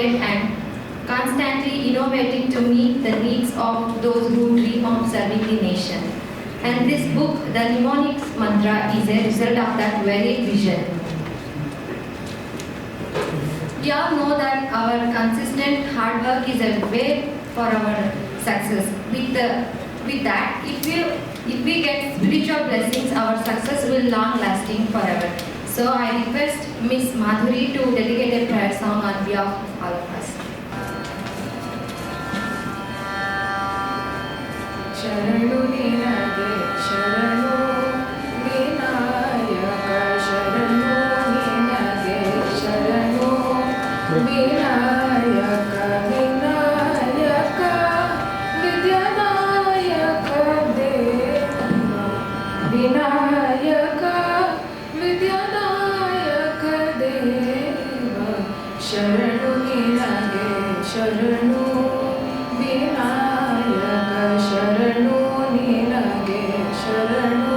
dedicated and constantly innovating to meet the needs of those who dream of serving the nation. And this book, the Mnemonics mantra, is a result of that very vision. We all know that our consistent hard work is a way for our success. With that, if we get spiritual blessings, our success will long lasting forever. So I request Miss Madhuri to dedicate a prayer song on behalf of all of us. ಶರಣು ನಿನಗೆ ಶರಣು ವಿನಾಯಕ ಶರಣು ನಿನಗೆ ಶರಣು ವಿನಾಯಕ ವಿನಾಯಕ ವಿದ್ಯಾನಾಯಕ ದೇವ ವಿನಾಯಕ ವಿದ್ಯಾನಾಯಕ ದೇವ ಶರಣು ನಿನಗೆ ಶರಣು ವಿನಾಯಕ ಶರಣು ನಿನಗೆ ಶರಣು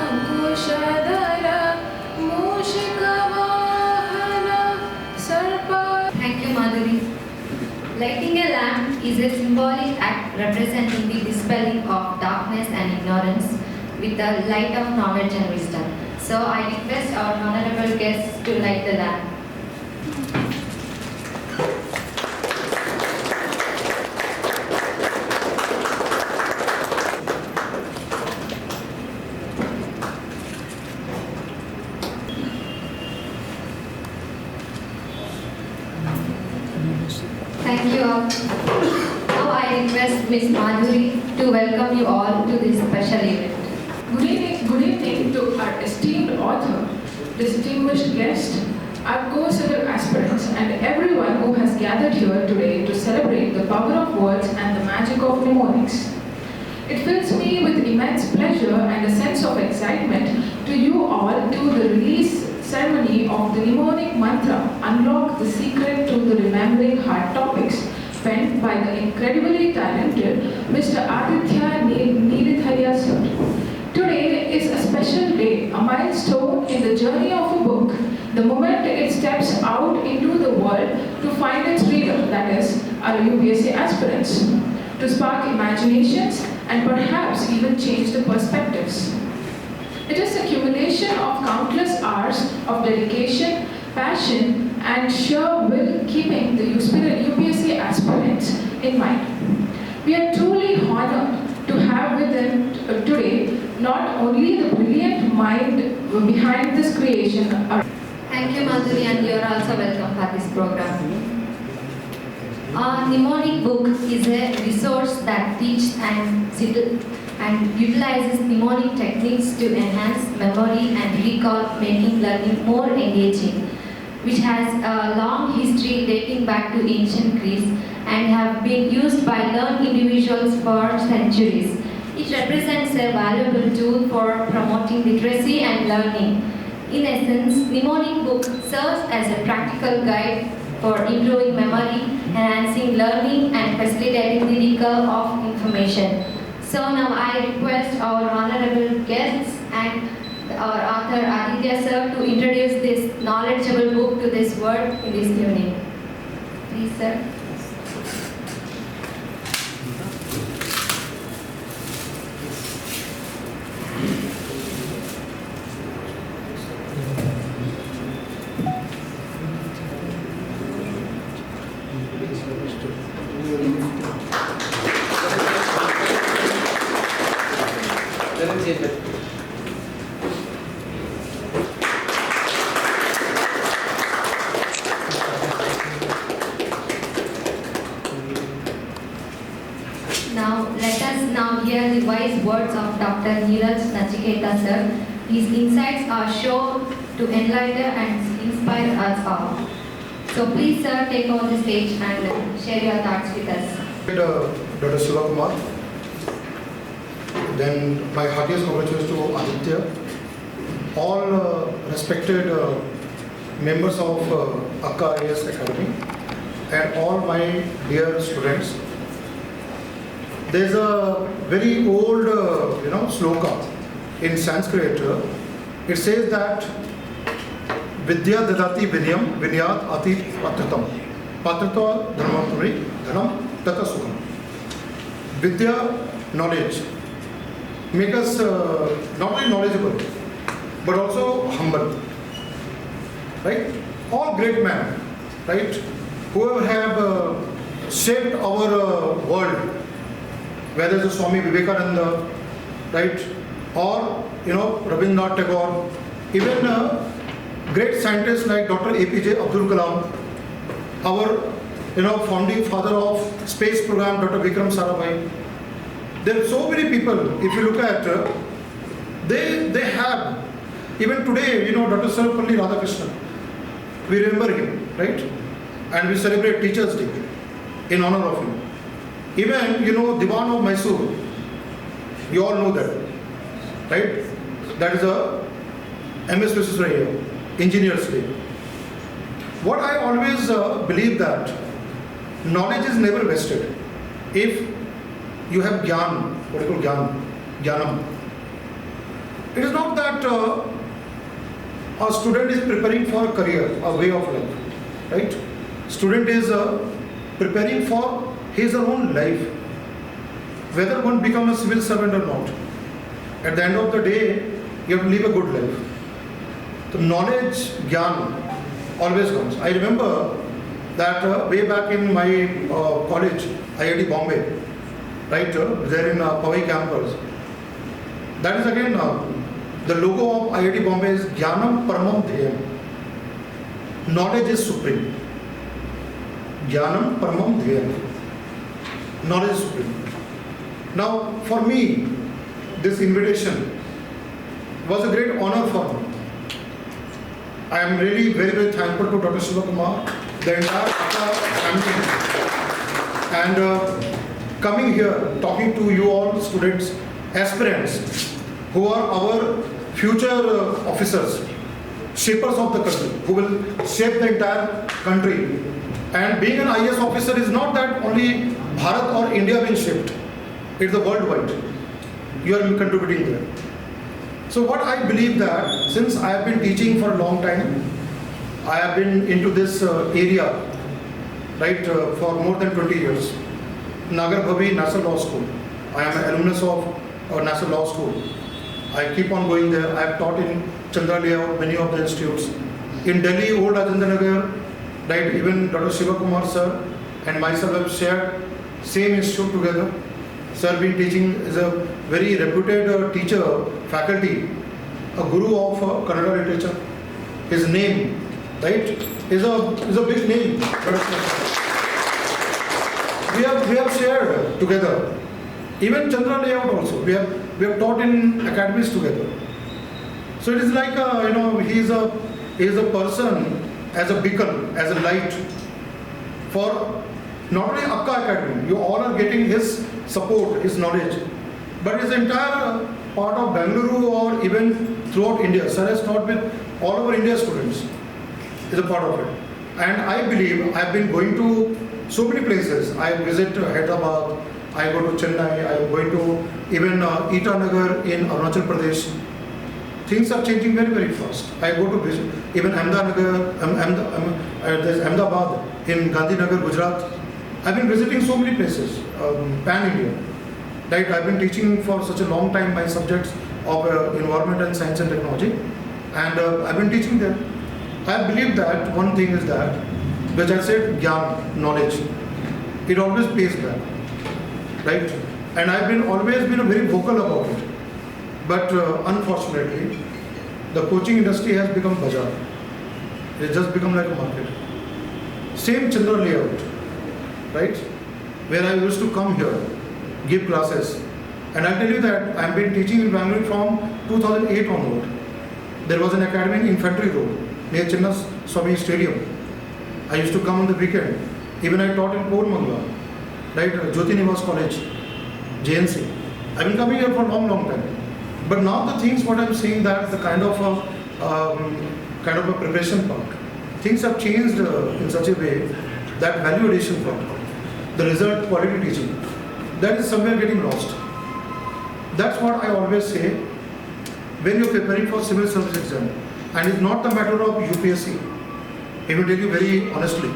ಪಾಶಾಂಕುಶಧರ ಮೂಷಿಕ ವಾಹನ ಸರ್ಪ. Thank you, Madhuri. Lighting a lamp is a symbolic act representing the dispelling of darkness and ignorance with the light of knowledge and wisdom. So I request our honorable guests to light the lamp. Thank you all. Now I request Ms. Madhuri to welcome you all to this special event. Good evening to our esteemed author, distinguished guest, our co-civil aspirants, and everyone who has gathered here today to celebrate the power of words and the magic of mnemonics. It fills me with immense pleasure and a sense of excitement to you all to the release ceremony of the mnemonic mantra, Unlock the Secret to the Remembering Hard Topics, penned by the incredibly talented Mr. Aditya Neeridhaya sir. Today is a special day, a milestone in the journey of a book, the moment it steps out into the world to find its reader, that is, our UPSC aspirants, to spark imaginations and perhaps even change the perspectives. It is a accumulation of countless hours of dedication, passion, and sheer will keeping the UPSC aspirants in mind. We are truly honored to have with them today not only the brilliant mind behind this creation. Thank you, Madhuri, and you are also welcome for this program. Our mnemonic book is a resource that teaches and utilizes mnemonic techniques to enhance memory and recall, making learning more engaging, which has a long history dating back to ancient Greece and have been used by learned individuals for centuries. It represents a valuable tool for promoting literacy and learning. In essence, mnemonic book serves as a practical guide for improving memory, enhancing learning, and facilitating the recall of information. So now I request our honorable guests and our author Aditya sir to introduce this knowledgeable book to this world in this evening. Please, sir. Now let us hear the wise words of Dr. Neeraj Nachiketa sir. His insights are sure to enlighten and inspire us all. So please sir, take over the stage and share your thoughts with us. Dr. Shivakumara. Then my heartiest congratulations to Aditya. All respected members of Akka IAS Academy and all my dear students. There's a very old sloka in Sanskrit. It says that Vidya dadati vinyam vinyat ati patritam. Patrita dharmaturi dhanam tata sukham. Vidya, knowledge, make us not only knowledgeable, but also humble. Right? All great men, right? Who have shaped our world, whether it's Swami Vivekananda, right? Or, Rabindranath Tagore, even great scientists like Dr. APJ Abdul Kalam, our founding father of space program, Dr. Vikram Sarabhai. There are so many people, if you look at, they have, even today, Dr. Sarvapalli Radhakrishnan, we remember him, right? And we celebrate Teachers' Day in honor of him. Even, Diwan of Mysuru, you all know that, right? That is a MS Viswesvaraya, Engineers' Day. What I always believe that knowledge is never wasted. If you have gyan, what do you call gyanam? It is not that a student is preparing for a career, a way of life, right? Student is preparing for his or her own life, whether one becomes a civil servant or not. At the end of the day, you have to live a good life. The knowledge, gyan, always comes. I remember that way back in my college, IIT Bombay, right, there in Powai campus. That is again, the logo of IIT Bombay is Jnanam Paramam Dhyayam. Knowledge is supreme. Jnanam Paramam Dhyayam. Knowledge is supreme. Now, for me, this invitation was a great honor for me. I am really very, very thankful to Dr. Shivakumara, the entire Akka family, and coming here, talking to you all students, aspirants, who are our future officers, shapers of the country, who will shape the entire country. And being an IAS officer is not that only Bharat or India being shaped, it's the worldwide. You are contributing there. So what I believe that since I have been teaching for a long time, I have been into this area, right, for more than 20 years. Nagar National Law School. I am an alumnus of National Law School. I keep on going there. I have taught in Chandra layout, many of the institutes. In Delhi, old Rajendra Nagar, right, even Dr. Shivakumara sir and myself have shared same institute together. Sir been teaching, is a very reputed teacher, faculty, a guru of Kannada literature. His name, right, is a big name. We have shared together. Even Chandra layout also. We have taught in academies together. So it is like he is a person as a beacon, as a light for not only Akka Academy. You all are getting his support, his knowledge, but his entire part of Bengaluru or even throughout India. Sir has taught with all over India students, is a part of it. And I believe I have been going to so many places. I visit Hyderabad, I go to Chennai, I am going to even Itanagar in Arunachal Pradesh. Things are changing very, very fast. I go to visit even Ahmednagar, there's Ahmedabad in Gandhinagar, Gujarat. I've been visiting so many places, pan-India. Right? I've been teaching for such a long time my subjects of environment and science and technology, and I've been teaching there. I believe that one thing is that, which I said, gyan, knowledge, it always pays back, right? And I've always been very vocal about it. But unfortunately, the coaching industry has become bazaar. It has just become like a market. Same Chandra layout, right? Where I used to come here, give classes. And I tell you that I've been teaching in Bangalore from 2008 onward. There was an academy in Infantry Road near Chinna Swami Stadium. I used to come on the weekend. Even I taught in Mangla, right? Jyoti Nivas College, JNC. I've been coming here for a long, long time. But now the things what I'm saying that the kind of a preparation part, things have changed in such a way that value addition part, the result quality teaching, that is somewhere getting lost. That's what I always say when you're preparing for civil service exam. And it's not the matter of UPSC. I will tell you very honestly,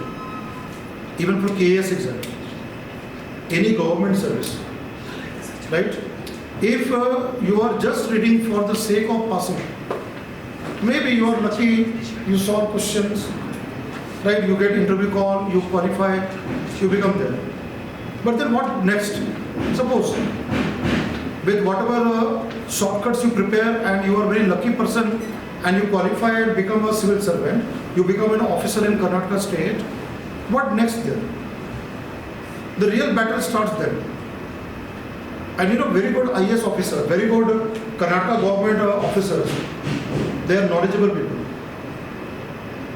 even for KAS exam, any government service, right? If you are just reading for the sake of passing, maybe you are lucky, you solve questions, right? You get interview call, you qualify, you become there. But then what next? Suppose with whatever shortcuts you prepare and you are a very lucky person and you qualify and become a civil servant, you become an officer in Karnataka state, what next then? The real battle starts then. And you know, very good IAS officer, very good Karnataka government officers, they are knowledgeable people.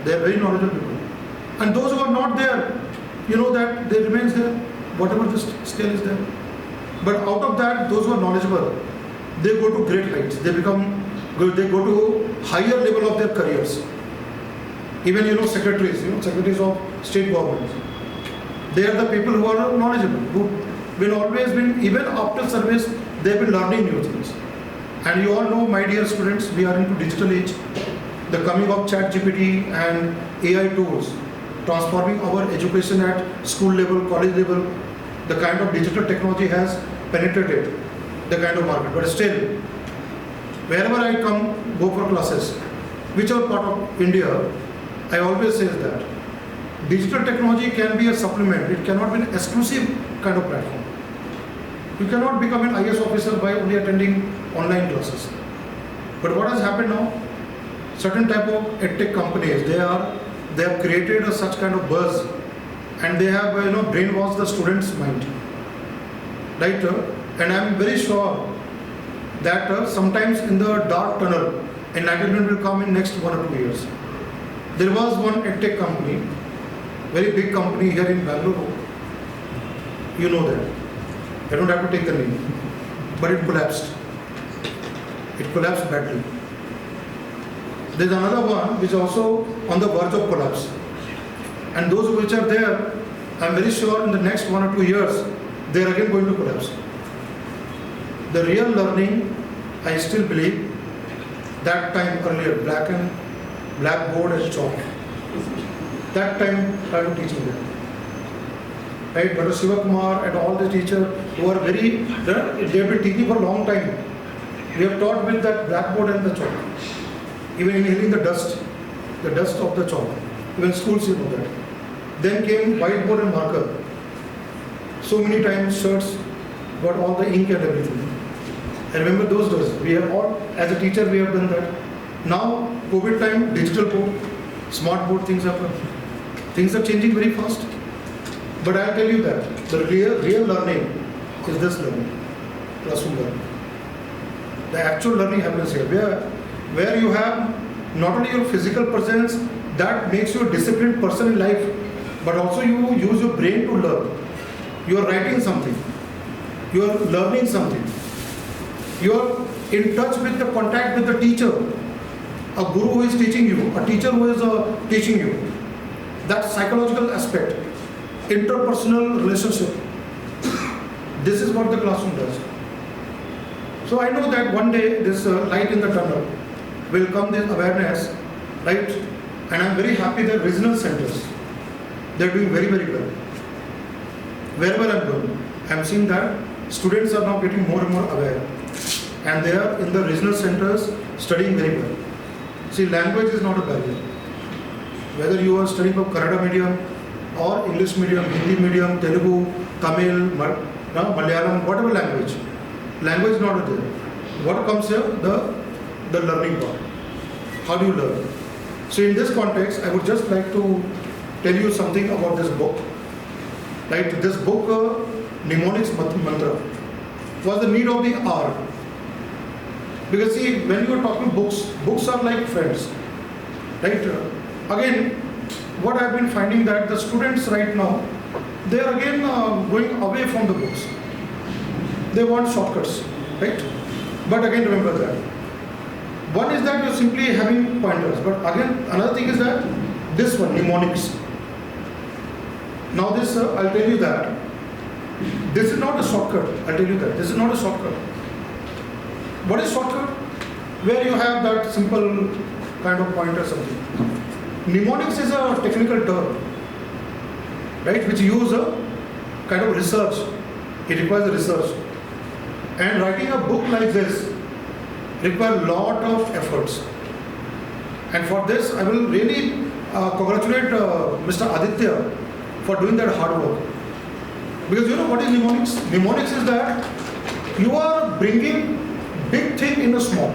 They are very knowledgeable people. And those who are not there, you know that they remain there, whatever the scale is there. But out of that, those who are knowledgeable, they go to great heights. They go to higher level of their careers. Even secretaries, secretaries of state governments. They are the people who are knowledgeable, who will always been, even after service, they have been learning new things. And you all know, my dear students, we are into digital age. The coming of ChatGPT and AI tools, transforming our education at school level, college level, the kind of digital technology has penetrated the kind of market. But still, wherever I go for classes, whichever part of India, I always say that digital technology can be a supplement. It cannot be an exclusive kind of platform. You cannot become an IAS officer by only attending online classes. But what has happened now? Certain type of edtech companies, they have created such kind of buzz, and they have brainwashed the students' mind, right? And I am very sure that sometimes in the dark tunnel, enlightenment will come in next 1 or 2 years. There was one edtech company, very big company here in Bengaluru. You know that. I don't have to take the name, but it collapsed. It collapsed badly. There's another one which is also on the verge of collapse. And those which are there, I'm very sure in the next 1 or 2 years, they are again going to collapse. The real learning, I still believe, that time earlier, blackboard and chalk. That time I was teaching them. Right, but Shivakumara and all the teachers who are they have been teaching for a long time. We have taught with that blackboard and the chalk. Even inhaling the dust of the chalk. Even schools, you know that. Then came whiteboard and marker. So many times shirts got all the ink and everything. I remember those days. We have all, as a teacher, we have done that. Now, COVID time, digital board, smart board, things are changing very fast. But I'll tell you that the real learning is this learning, classroom learning. The actual learning happens here, where you have not only your physical presence that makes you a disciplined person in life, but also you use your brain to learn. You are writing something, you are learning something, you are in touch with the contact with the teacher, a guru who is teaching you, a teacher who is teaching you. That psychological aspect, interpersonal relationship, this is what the classroom does. So I know that one day this light in the tunnel will come, this awareness, right? And I'm very happy that regional centers, they're doing very, very well. Wherever I'm going, I'm seeing that students are now getting more and more aware. And they are in the regional centers studying very well. See, language is not a barrier. Whether you are studying from Kannada medium or English medium, Hindi medium, Telugu, Tamil, Malayalam, whatever language is not there. What comes here? The learning part. How do you learn? So in this context, I would just like to tell you something about this book. Right? This book, Mnemonics Mantra, was the need of the hour. Because see, when you are talking books are like friends. Right? Again, what I've been finding that the students right now, they are again going away from the books. They want shortcuts, right? But again, remember that. One is that you're simply having pointers, but again, another thing is that this one, mnemonics. Now this, I'll tell you that. This is not a shortcut, I'll tell you that. This is not a shortcut. What is shortcut? Where you have that simple kind of point or something. Mnemonics is a technical term, right, which use a kind of research. It requires a research. And writing a book like this requires a lot of efforts. And for this, I will really congratulate Mr. Aditya for doing that hard work. Because you know what is mnemonics? Mnemonics is that you are bringing big thing in a small.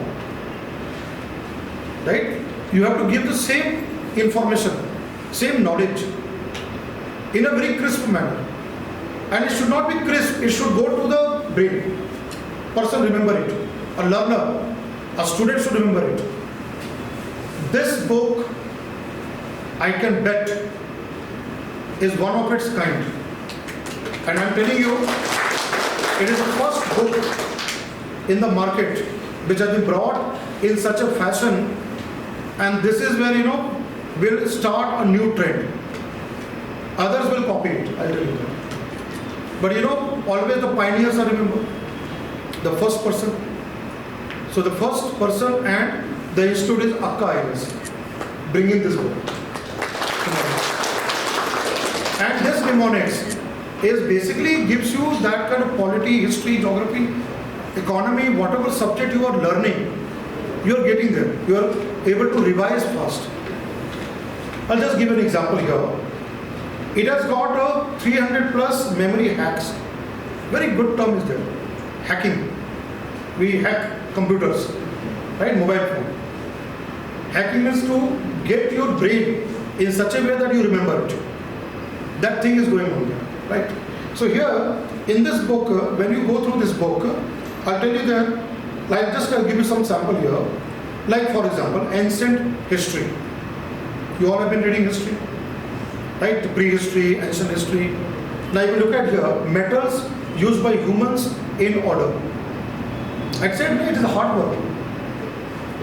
Right? You have to give the same information, same knowledge in a very crisp manner. And it should not be crisp, it should go to the brain. Person remember it. A learner, a student should remember it. This book, I can bet, is one of its kind. And I'm telling you, it is the first book in the market which has been brought in such a fashion, and this is where, you know, we'll start a new trend. Others will copy it, I'll tell you that. But you know, always the pioneers are remembered. The first person. So the first person and the institute is Akka IAS, bringing this book. And this mnemonics is basically gives you that kind of polity, history, geography, economy, whatever subject you are learning, you are getting there. You are able to revise fast. I'll just give an example here. It has got a 300 plus memory hacks. Very good term is there. Hacking. We hack computers, right? Mobile phone. Hacking is to get your brain in such a way that you remember it. That thing is going on there, right? So here, in this book, when you go through this book, I'll tell you that, like just I'll give you some sample here. Like for example, ancient history. You all have been reading history, right? Prehistory, ancient history. Now if you look at here, metals used by humans in order. I said it is a hard work.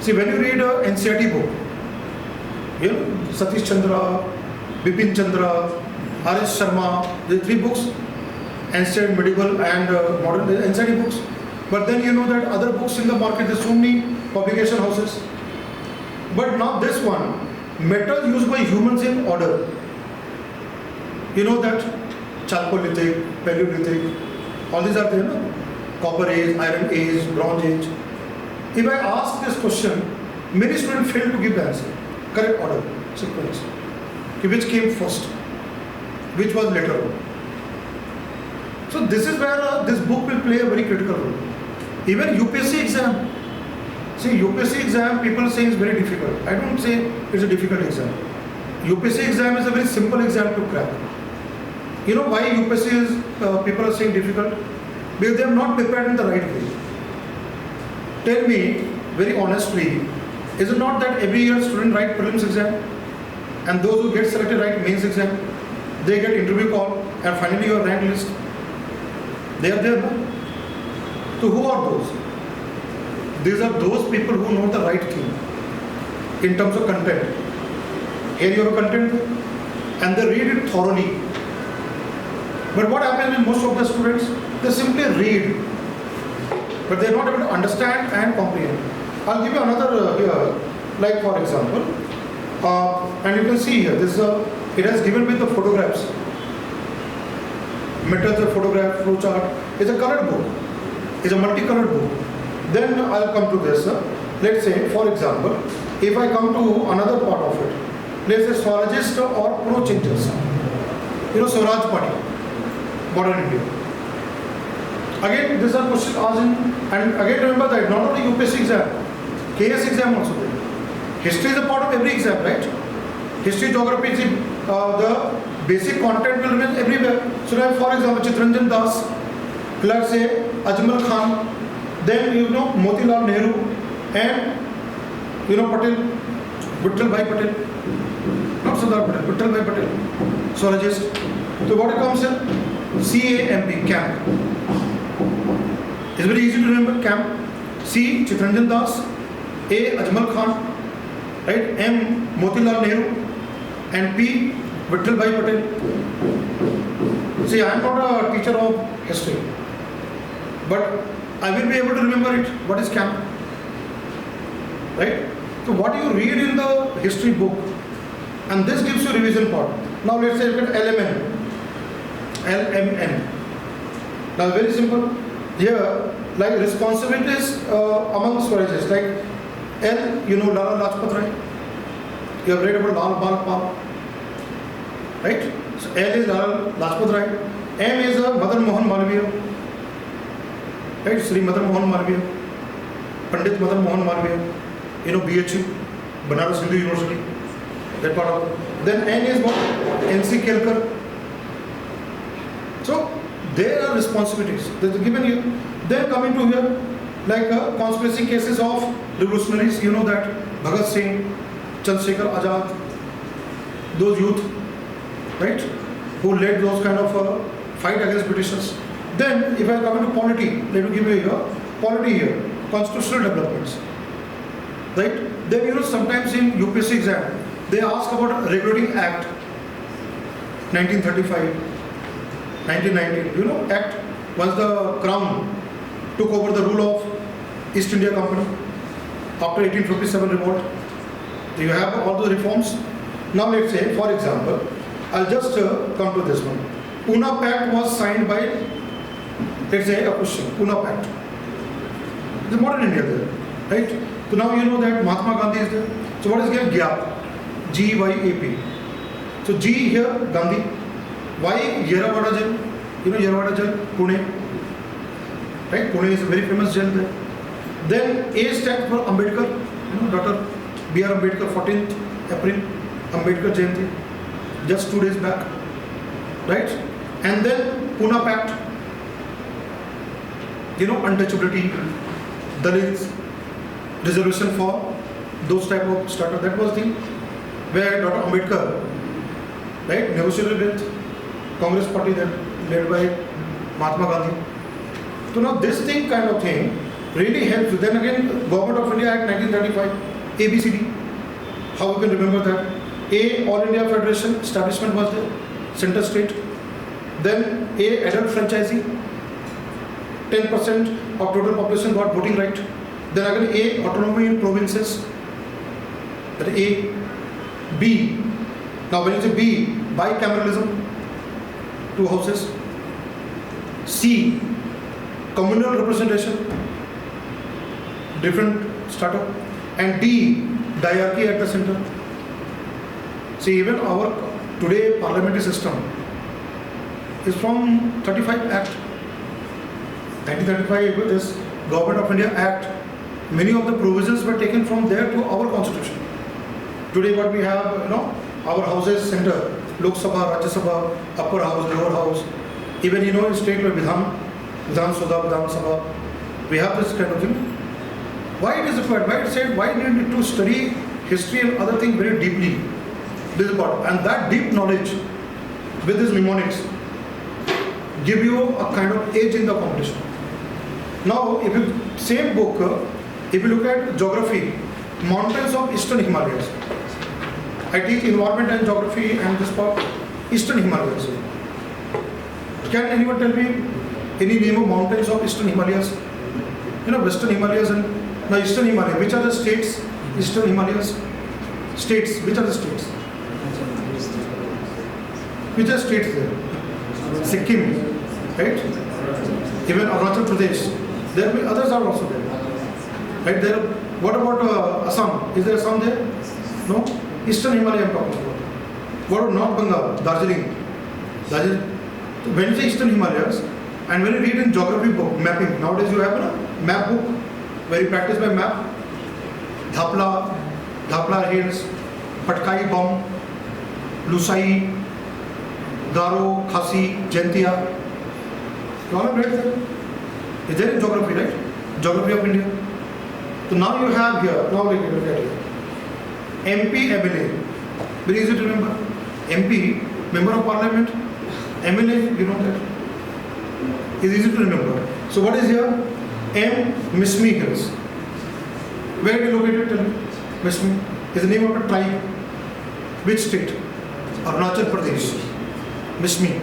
See, when you read a NCERT book, you know, Satish Chandra, Bipin Chandra, R.S. Sharma, the three books, ancient, medieval and modern NCERT books. But then you know that other books in the market, there's so many publication houses. But now this one, metal used by humans in order. You know that Chalcolithic, Paleolithic, all these are there, no? Copper age, iron age, bronze age. If I ask this question, many students fail to give the answer. Correct order, sequence. Which came first? Which was later on? So this is where this book will play a very critical role. Even UPSC exam. See, UPSC exam, people say is very difficult. I don't say it's a difficult exam. UPSC exam is a very simple exam to crack. You know why UPSC is, people are saying difficult? Because they are not prepared in the right way. Tell me, very honestly, is it not that every year students write prelims exam and those who get selected write mains exam, they get interview call and finally your rank list? They are there, no? So who are those? These are those people who know the right thing in terms of content. Here you have content and they read it thoroughly. But what happens with most of the students? They simply read, but they are not able to understand and comprehend. I'll give you another here, like for example, and you can see here, this it has given with the photographs. Metals of photograph, flow chart. It's a colored book. It's a multicolored book. Then I'll come to this. Let's say, for example, if I come to another part of it, let's say Swarajist or pro changes. You know, Swaraj Party, modern India. Again, these are questions asked in, and again remember that not only UPSC exam, KS exam also there. History is a part of every exam, right? History, geography, the basic content will remain everywhere. So like for example, Chittaranjan Das, let's say Ajmal Khan, then you know Motilal Nehru, and you know Patel, Vittal Bhai Patel, not Sardar Patel, Vittal Bhai Patel, Swarajist. So what comes here? CAMP, camp. It's very easy to remember, camp. C, Chittaranjan Das, A, Ajmal Khan, right? M, Motilal Nehru, and P, Vittal Bhai Patel. See, I am not a teacher of history, but I will be able to remember it. What is camp? Right? So what you read in the history book, and this gives you revision part. Now let's say look at LMN. LMN. Now very simple. Here, like responsibilities among Swarages, like L, you know Lala Lajpat Rai. You have read about Lal Bal Pal. Right? So L is Lala Lajpat Rai. M is Madan Mohan Malviya. Right? Sri Madan Mohan Malviya. Pandit Madan Mohan Malviya. You know BHU, Banaras Hindu University. That part of it. Then N is what? NC Kelkar. So there are responsibilities that are given here. Then coming to here, like conspiracy cases of revolutionaries, you know that Bhagat Singh, Chandrasekhar Azad, those youth, right, who led those kind of fight against Britishers. Then if I come into polity, let me give you here, polity here, constitutional developments, right. Then you know sometimes in UPSC exam, they ask about Regulating Act 1935, 1919, you know, Act, once the Crown took over the rule of East India Company after 1857 revolt. You have all the reforms. Now let's say, for example, I'll just come to this one. Pune Pact was signed by, let's say, a question, Pune Pact. The modern India there, right? So now you know that Mahatma Gandhi is there. So what is here? GYAP. G-Y-A-P. So G here, Gandhi. Y, Yerawada Jail. You know Yerawada Jail, Pune. Right? Pune is a very famous jail there. Then A stands for Ambedkar. You know, Dr. B.R. Ambedkar, 14th April, Ambedkar Jayanti. Just 2 days back. Right? And then Pune Pact. You know, untouchability, Dalits, reservation for those type of startup. That was the where Dr. Ambedkar, right, negotiated with Congress party that led by Mahatma Gandhi. So now this thing kind of thing really helps. Then again, Government of India Act 1935, ABCD. How we can remember that? A, All India Federation establishment was there, center state. Then A, adult franchising, 10% of total population got voting right. Then again A, autonomy in provinces. That A. B. Now when you say B, bicameralism, 2 houses. C, communal representation, different startup. And D, diarchy at the center. See, even our today parliamentary system is from 35 Act. 1935 with this Government of India Act. Many of the provisions were taken from there to our constitution. Today what we have, you know, our houses center, Lok Sabha, Rajya Sabha, upper house, lower house. Even you know in state like Vidhan Sabha, Vidhan Sabha, we have this kind of thing. Why it is required? Why it said why we need to study history and other things very deeply. This is what, and that deep knowledge with this mnemonics give you a kind of edge in the competition. Now, if you same book, if you look at geography, mountains of Eastern Himalayas. I teach environment and geography and this part, Eastern Himalayas. Can anyone tell me any name of mountains of Eastern Himalayas? You know, Western Himalayas and now Eastern Himalayas. Which are the states? Eastern Himalayas. States. Which are the states? Which are states there? Sikkim, right? Even Arunachal Pradesh. There will be others are also there. Right there. What about Assam? Is there Assam there? No? Eastern Himalaya I'm talking about. What about North Bengal? Darjeeling. When you say Eastern Himalayas, and when you read in geography book, mapping, nowadays you have a map book where you practice by map. Dhapla Hills, Patkai Bomb, Lusai, Garo, Khasi, Jaintia. You all have read that? Is there in geography, right? Geography of India. So now you have here, now look at it. MP, MLA. Very easy to remember. MP, Member of Parliament. MLA, you know that. It's easy to remember. So what is here? M, Mysuru Hills. Where are you located? Tell me. Mysuru is the name of a tribe. Which state? Arunachal Pradesh. Mysuru.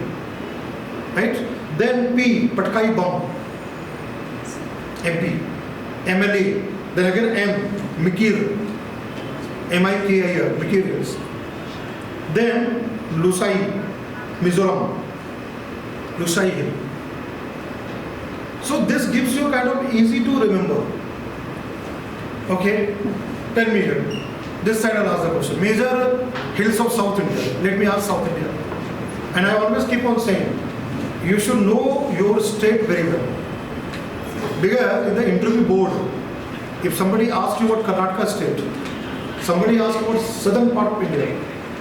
Right? Then P, Patkai Bomb. MP. MLA. Then again M, Mikir. MIKIR, materials. Then Lusai, Mizoram, Lusai Hill. So this gives you kind of easy to remember. Okay, tell me here. This side I'll ask the question. Major hills of South India. Let me ask South India. And I always keep on saying, you should know your state very well. Because in the interview board, if somebody asks you about Karnataka state, somebody asks you about southern part of India,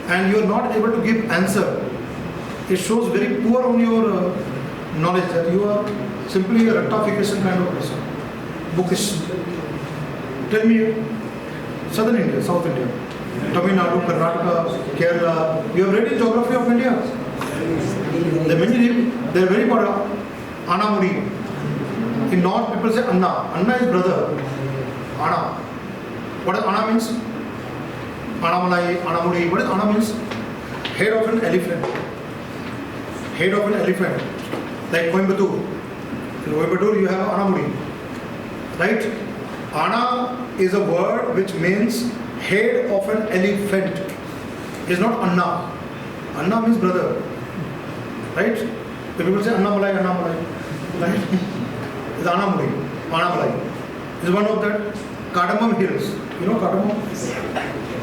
and you are not able to give answer, it shows very poor on your knowledge, that you are simply a rectification kind of person. Bookish. Tell me, southern India, South India, Tamil Nadu, Karnataka, Kerala. You have read in geography of India. There are many, they are very part. Anamudi. In North, people say Anna. Anna is brother. Anna. What does Anna means? Anamalai, Anamudi. What does Anna means? Head of an elephant. Head of an elephant. Like Kuvempu. In Kuvempu, you have Anamudi. Right? Ana is a word which means head of an elephant. It's not Anna. Anna means brother. Right? The people say Annamalai, Annamalai. Right? It's Anamudi. Annamalai. Is one of that. Cardamom hills. You know cardamom?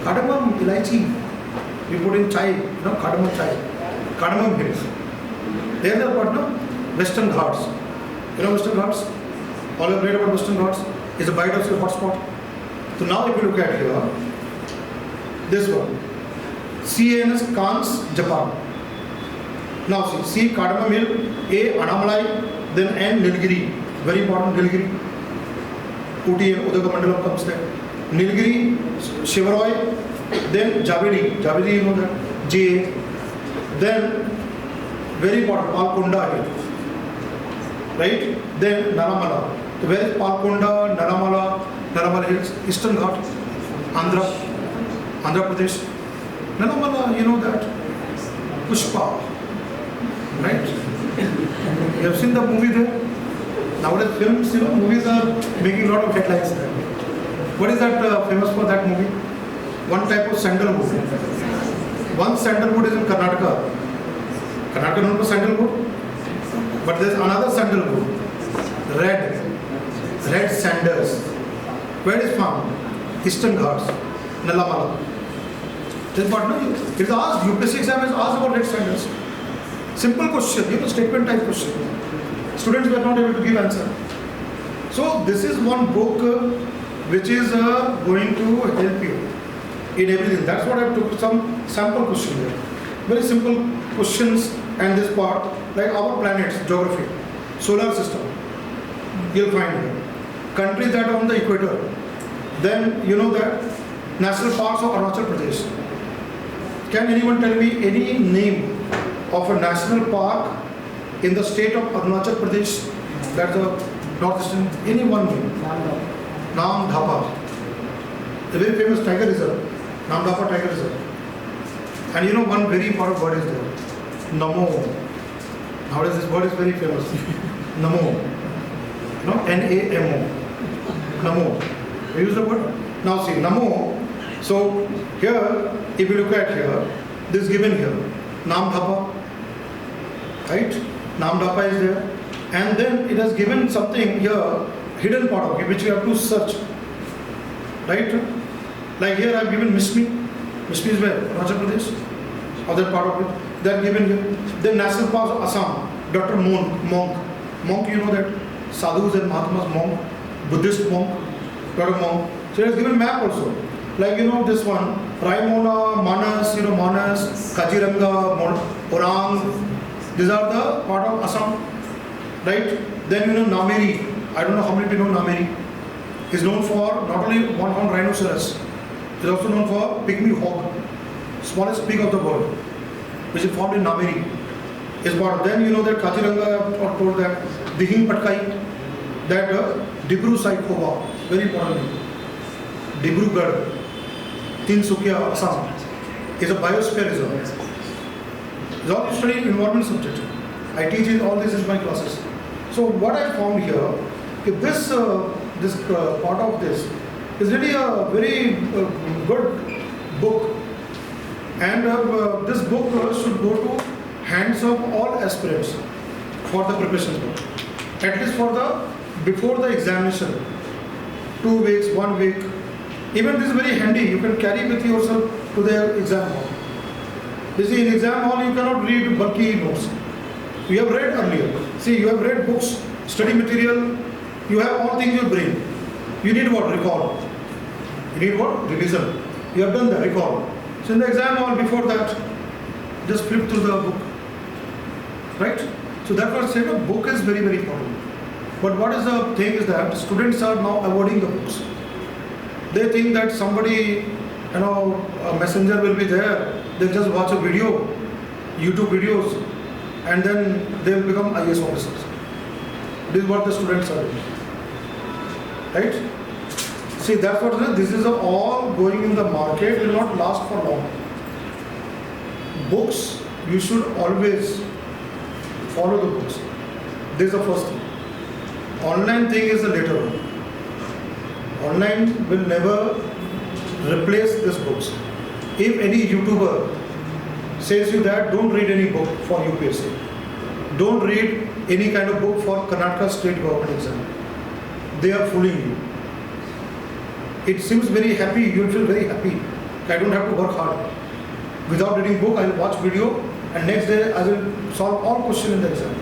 Cardamom, ilaichi. We put in chai. You know cardamom chai. Cardamom hills. There are what no? Western Ghats. You know Western Ghats? All you have read about Western Ghats? Is a biodiversity hotspot. So now if you look at here, this one, CANS Kans, Japan. Now see, C Cardamom Hill, A Annamalai, then N Nilgiri, very important Nilgiri. Uti and Udagamandalam comes there. Nilgiri, Shivaroy, then Javedi, Javedi you know that, J, then very important Palkonda Hill, right? Then Naramala. So where is Palkonda, Naramala Hills, Eastern Ghat, Andhra Pradesh. Naramala, you know that, Pushpa, right? You have seen the movie there? Nowadays films, you know, movies are making a lot of headlines there. What is that famous for that movie? One type of sandalwood. One sandalwood is in Karnataka. Karnataka known for sandalwood. But there is another sandalwood, red sanders. Where it is found? Eastern Ghats, Nalamala. This part, no, it's asked, UPSC exam is asked about red sanders. Simple question, you know, statement type question. Students were not able to give answer. So this is one book which is going to help you in everything. That's what I took some sample question here. Very simple questions, and this part, like our planets, geography, solar system, you'll find here. Countries that are on the equator. Then you know that national parks of Arunachal Pradesh. Can anyone tell me any name of a national park in the state of Arunachal Pradesh? That's the northeastern, any one name. Nam Dhapa. The very famous tiger reserve. Nam Dhapa Tiger Reserve. And you know one very important word is there. Namo. Nowadays this word is very famous. Namo. No? N-A-M-O. Namo. We use the word. Now see, Namo. So here, if you look at here, this is given here. Nam Dhapa. Right? Nam Dhapa is there. And then it has given something here, hidden part of it, which you have to search. Right? Like here I have given Mismi. Mismi is where? Arunachal Pradesh. Or that part of it. They are given here. Then national parks of Assam. Dr. Monk. Monk, you know that. Sadhus and Mahatmas, monk. Buddhist monk. Dr. Monk. So it has given map also. Like you know this one. Raimona, Manas, you know Manas, Kaziranga, Orang. These are the part of Assam. Right? Then you know Nameri. I don't know how many people know Nameri. Is known for not only one-horned rhinoceros. It is also known for pygmy hog. Smallest pig of the world. Which is found in Nameri. Is part of. Then you know that Kaziranga or told that Dihing Patkai. That Dibru Saikova. Very important. Dibrugarh. Tinsukia, Assam. Is a biosphere reserve. It's all studying environment subject. I teach all this in my classes. So what I found here, if this part of this It's really a very good book, and this book should go to hands of all aspirants for the preparation book. At least for the before the examination, 2 weeks, 1 week. Even this is very handy. You can carry with yourself to the exam hall. You see, in exam hall you cannot read bulky notes. You have read earlier. See, you have read books, study material. You have all things in your brain. You need what? Recall. You need what? Revision. You have done the recall. So in the exam hall before that, just flip through the book. Right? So that was said, a book is very, very important. But what is the thing is that students are now avoiding the books. They think that somebody, a messenger will be there. They'll just watch a video, YouTube videos, and then they'll become IAS officers. This is what the students are doing. Right? See, that's what it is. This is all going in the market, will not last for long. Books, you should always follow the books. This is the first thing. Online thing is the later one. Online will never replace these books. If any YouTuber says you that, don't read any book for UPSC. Don't read any kind of book for Karnataka state government exam. They are fooling you. It seems very happy, you will feel very happy. I don't have to work hard. Without reading book, I will watch video and next day I will solve all questions in the exam.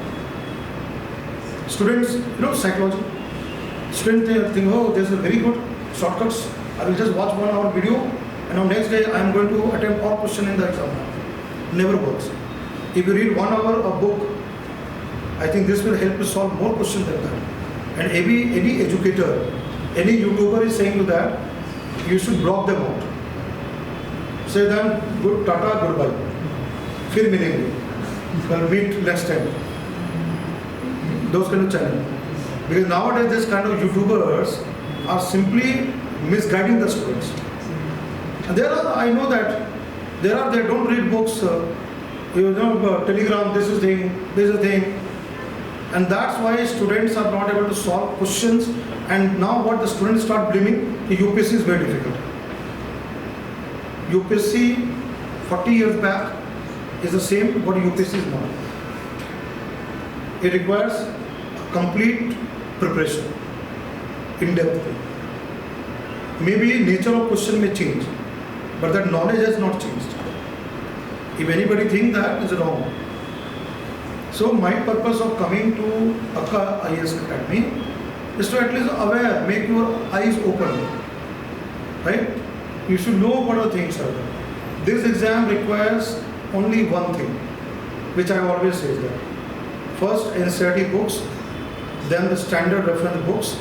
Students, psychology. Students think, oh, this is very good shortcuts. I will just watch 1 hour video and on next day I am going to attempt all questions in the exam. Never works. If you read 1 hour of book, I think this will help you solve more questions than that. And any educator, any YouTuber is saying to that, you should block them out. Say them, good tata, goodbye. Fir milenge. We'll meet next time. Those kind of channels. Because nowadays this kind of YouTubers are simply misguiding the students. And I know that they don't read books, Telegram, this is thing, and that's why students are not able to solve questions. And now what the students start blaming, the UPSC is very difficult. UPSC 40 years back is the same what UPSC is now. It requires complete preparation, in-depth. Maybe nature of question may change, but that knowledge has not changed. If anybody thinks that, is wrong. So my purpose of coming to Akka IAS Academy is to at least aware, make your eyes open. Right? You should know what the things are. This exam requires only one thing, which I always say that. First NCERT books, then the standard reference books,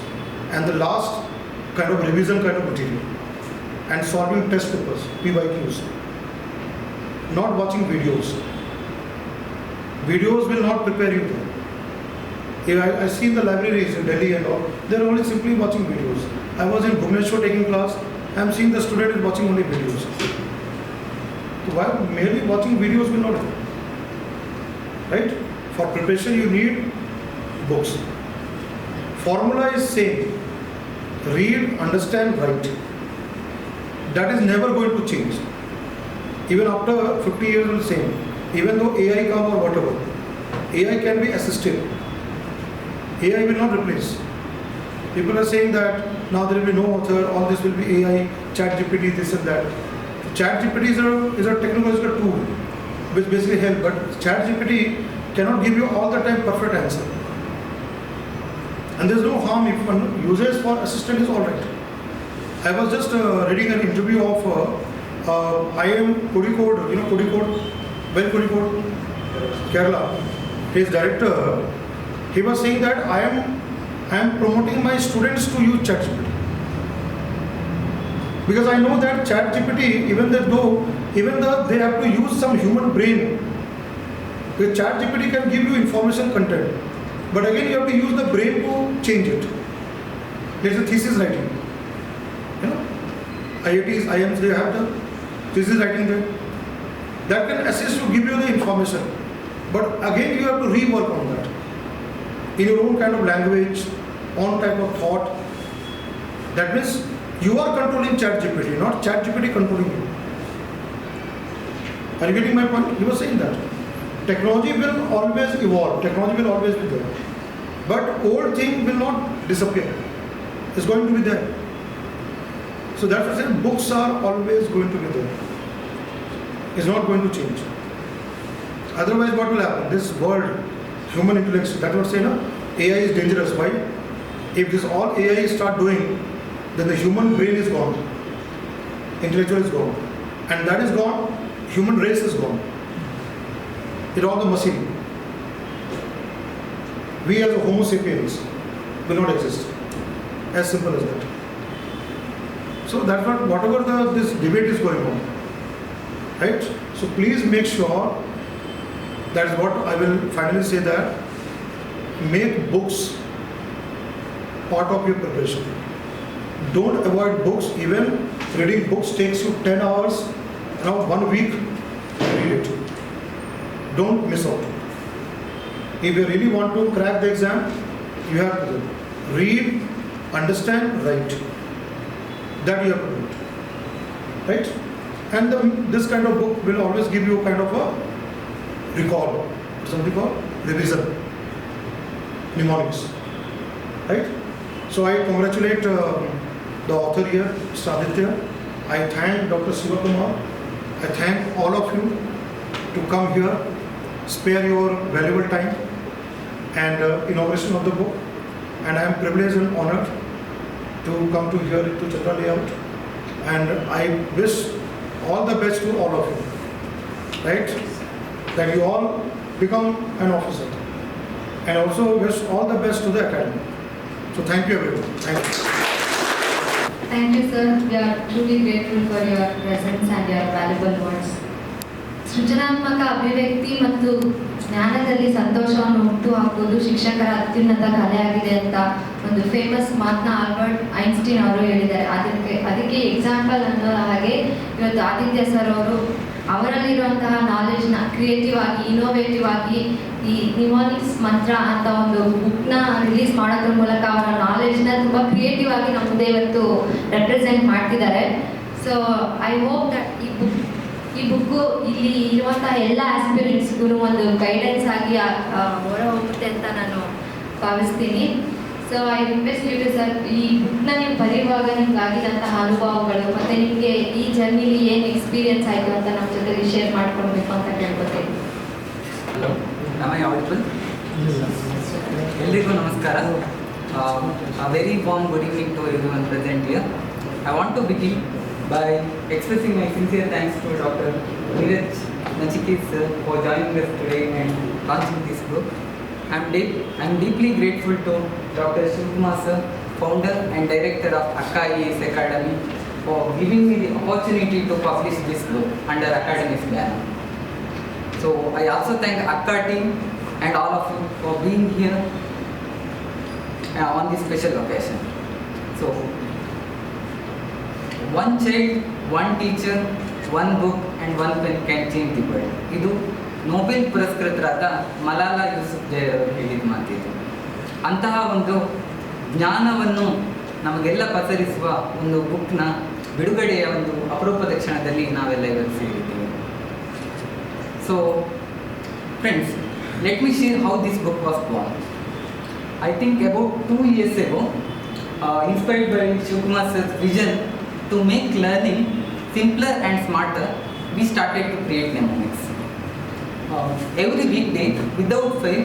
and the last kind of revision kind of material. And solving test papers, PYQs. Not watching videos. Videos will not prepare you there. I see the libraries in Delhi and all, they are only simply watching videos. I was in Bhubaneswar taking class, I am seeing the student is watching only videos. So why merely watching videos will not help? Right? For preparation you need books. Formula is same. Read, understand, write. That is never going to change. Even after 50 years it will be the same. Even though AI come or whatever, AI can be assisted. AI will not replace. People are saying that now there will be no author, all this will be AI, ChatGPT, this and that. ChatGPT is a technological tool which basically helps, but ChatGPT cannot give you all the time perfect answer. And there is no harm if one uses for assistant is alright. I was just reading an interview of IIM Kozhikode, Kozhikode, Kozhikode, Kerala. His director, he was saying that I am promoting my students to use ChatGPT. Because I know that ChatGPT, even though they have to use some human brain, because ChatGPT can give you information content, but again you have to use the brain to change it. There is a thesis writing. IITs, IIMs, they have the thesis writing there. That can assist to give you the information. But again you have to rework on that. In your own kind of language, own type of thought. That means You are controlling ChatGPT, not ChatGPT controlling you. Are you getting my point? He was saying that. Technology will always evolve, technology will always be there. But old thing will not disappear. It's going to be there. So that's what I said, books are always going to be there. It's not going to change. Otherwise what will happen? This world, human intellect, that's what I say, no? AI is dangerous. Why? If this all AI start doing, then the human brain is gone. Intellectual is gone. And that is gone, human race is gone. It's all the machine. We as a Homo sapiens will not exist. As simple as that. So that's what, whatever this debate is going on. Right? So please make sure, that is what I will finally say, that make books part of your preparation. Don't avoid books. Even reading books takes you 10 hours, now 1 week, read it. Don't miss out. If you really want to crack the exam, you have to read, understand, write. That you have to do it. Right? And this kind of book will always give you kind of a recall, something called revision, mnemonics. Right? So I congratulate the author here, Mr. Aditya. I thank Dr. Shivakumara. I thank all of you to come here, spare your valuable time and inauguration of the book. And I am privileged and honored to come to here to Chandra layout. And I wish all the best to all of you, right? That you all become an officer. And also wish all the best to the academy. So thank you everyone. Thank you. Thank you, sir. We are truly grateful for your presence and your valuable words. ಸೃಜನಾತ್ಮಕ ಅಭಿವ್ಯಕ್ತಿ ಮತ್ತು ಜ್ಞಾನದಲ್ಲಿ ಸಂತೋಷವನ್ನು ಹುಟ್ಟುಹಾಕುವುದು ಶಿಕ್ಷಕರ ಅತ್ಯುನ್ನತ ಕಲೆಯಾಗಿದೆ ಅಂತ ಒಂದು famous ಮಾತನ್ನ ಆಲ್ಬರ್ಟ್ ಐನ್ಸ್ಟೀನ್ ಅವರು ಹೇಳಿದ್ದಾರೆ. ಅದಕ್ಕೆ ಎಕ್ಸಾಂಪಲ್ ಅನ್ನೋ ಹಾಗೆ ಇವತ್ತು ಆದಿತ್ಯ ಸರ್ ಅವರು ಅವರಲ್ಲಿರುವಂತಹ ನಾಲೆಜ್ನ ಕ್ರಿಯೇಟಿವ್ ಆಗಿ, ಇನೋವೇಟಿವ್ ಆಗಿ ಈ ನಿಮೋನಿಕ್ಸ್ ಮಂತ್ರ ಅಂತ ಒಂದು ಬುಕ್ನ ರಿಲೀಸ್ ಮಾಡೋದ್ರ ಮೂಲಕ ಅವರ ನಾಲೆಜ್ನ ತುಂಬ ಕ್ರಿಯೇಟಿವ್ ಆಗಿ ನಮ್ಮ ಮುಂದೆ ಇವತ್ತು ರೆಪ್ರೆಸೆಂಟ್ ಮಾಡ್ತಿದ್ದಾರೆ. ಸೊ ಐ ಹೋಪ್ ದಟ್ ಈ ಬುಕ್ಕು ಇಲ್ಲಿ ಇರುವಂತಹ ಎಲ್ಲ ಆಸ್ಪಿರೆಂಟ್ಸ್ಗೂ ಒಂದು ಗೈಡೆನ್ಸ್ ಆಗಿ ಹೊರ ಹೋಗುತ್ತೆ ಅಂತ ನಾನು ಭಾವಿಸ್ತೀನಿ. So I request you to sir, ಈ ಬುಕ್ನ ನೀವು ಬರೆಯುವಾಗ ನಿಮ್ಗೆ ಆಗಿದಂತಹ ಅನುಭವಗಳು ಮತ್ತು ನಿಮಗೆ ಈ ಜರ್ನಿಲಿ ಏನು ಎಕ್ಸ್ಪೀರಿಯನ್ಸ್ ಆಯಿತು ಅಂತ ನಮ್ಮ ಜೊತೆಗೆ ಶೇರ್ ಮಾಡ್ಕೊಳ್ಬೇಕು ಅಂತ ಕೇಳ್ಕೊತೀನಿ. ಹಲೋ, ಎಲ್ರಿಗೂ ನಮಸ್ಕಾರ. Very warm good evening to everyone present here. I want to begin by expressing my sincere thanks to Dr. Neeraj Nachikes sir for joining us today and launching this book. I'm deeply grateful to Dr. Shivakumara sir, founder and director of Akka IAS Academy, for giving me the opportunity to publish this book under academic banner. So I also thank Akka team and all of you for being here on this special occasion. So one child, one teacher, one book and one pen can change the world. ಇದು Nobel ಪುರಸ್ಕೃತರಾದ Malala ಯೂಸುಫ್ಜೈ ಅವರು ಹೇಳಿದ ಮಾತಿದು. ಅಂತಹ ಒಂದು ಜ್ಞಾನವನ್ನು ನಮಗೆಲ್ಲ ಪಸರಿಸುವ ಒಂದು ಬುಕ್ನ ಬಿಡುಗಡೆಯ ಒಂದು ಅಪರೂಪದ ಕ್ಷಣದಲ್ಲಿ ನಾವೆಲ್ಲ ಇವತ್ತು ಸೇರಿದ್ದೀವಿ. So friends, let me share how this book was born. I think about 2 years ago, inspired by Shivakumara sir's vision to make learning simpler and smarter, we started to create Mnemonics. Every weekday, without fail,